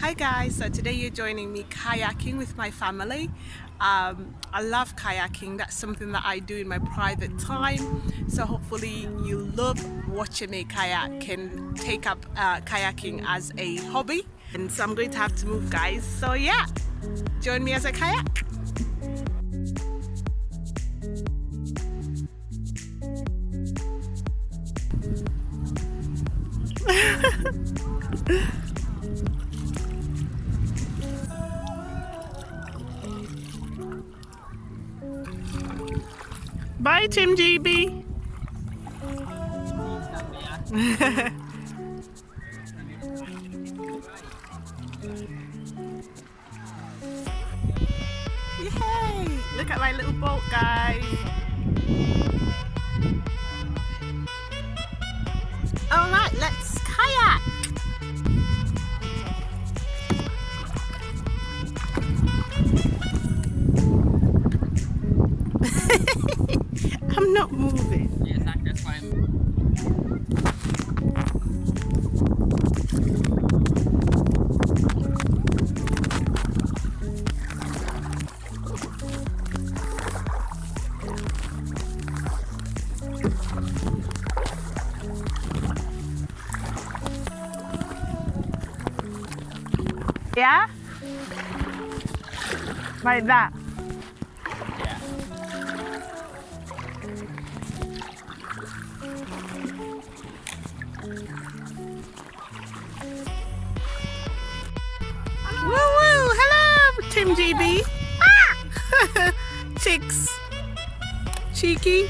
Hi guys, so today you're joining me kayaking with my family. I love kayaking. That's something that I do in my private time. So hopefully you love watching me kayak and take up kayaking as a hobby. And so I'm going to have to move guys. So yeah, join me as I kayak. Bye, Tim GB. Yay! Look at my little boat, guys. All right, let's kayak. I'm not moving. Yeah, that's why Yeah? Like that. Woo woo! Hello, Tim GB. Ah! Chicks. Cheeky.